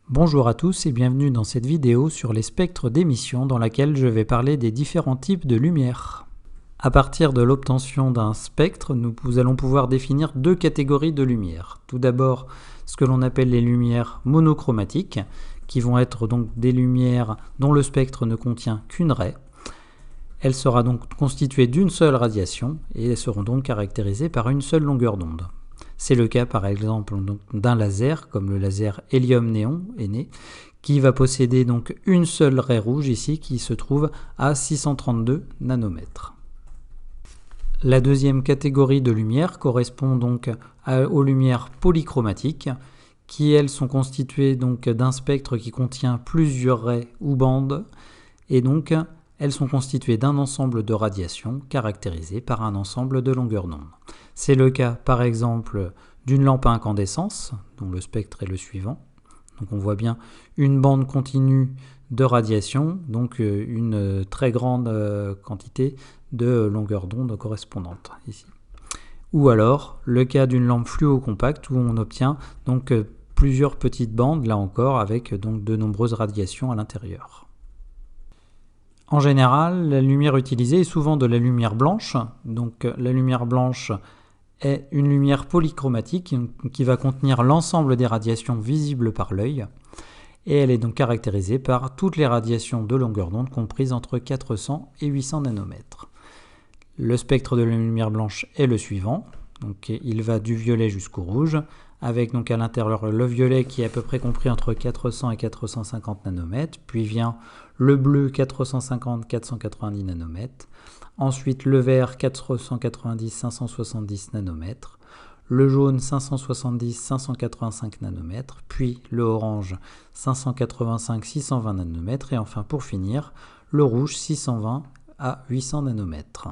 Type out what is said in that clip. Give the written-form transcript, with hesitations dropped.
Bonjour à tous et bienvenue dans cette vidéo sur les spectres d'émission dans laquelle je vais parler des différents types de lumière. À partir de l'obtention d'un spectre, nous allons pouvoir définir deux catégories de lumière. Tout d'abord, ce que l'on appelle les lumières monochromatiques, qui vont être donc des lumières dont le spectre ne contient qu'une raie. Elle sera donc constituée d'une seule radiation et elles seront donc caractérisées par une seule longueur d'onde. C'est le cas par exemple d'un laser, comme le laser hélium-néon He, qui va posséder donc une seule raie rouge ici qui se trouve à 632 nanomètres. La deuxième catégorie de lumière correspond donc aux lumières polychromatiques, qui elles sont constituées donc d'un spectre qui contient plusieurs raies ou bandes, et donc elles sont constituées d'un ensemble de radiations caractérisées par un ensemble de longueurs d'onde. C'est le cas par exemple d'une lampe à incandescence, dont le spectre est le suivant. Donc on voit bien une bande continue de radiation, donc une très grande quantité de longueurs d'onde correspondantes ici. Ou alors le cas d'une lampe fluo-compacte où on obtient donc plusieurs petites bandes, là encore, avec donc de nombreuses radiations à l'intérieur. En général, la lumière utilisée est souvent de la lumière blanche. Donc la lumière blanche est une lumière polychromatique qui va contenir l'ensemble des radiations visibles par l'œil. Et elle est donc caractérisée par toutes les radiations de longueur d'onde comprises entre 400 et 800 nanomètres. Le spectre de la lumière blanche est le suivant. Donc il va du violet jusqu'au rouge, avec donc à l'intérieur le violet qui est à peu près compris entre 400 et 450 nanomètres, puis vient le bleu 450-490 nanomètres, ensuite le vert 490-570 nanomètres, le jaune 570-585 nanomètres, puis le orange 585-620 nanomètres, et enfin pour finir, le rouge 620 à 800 nanomètres.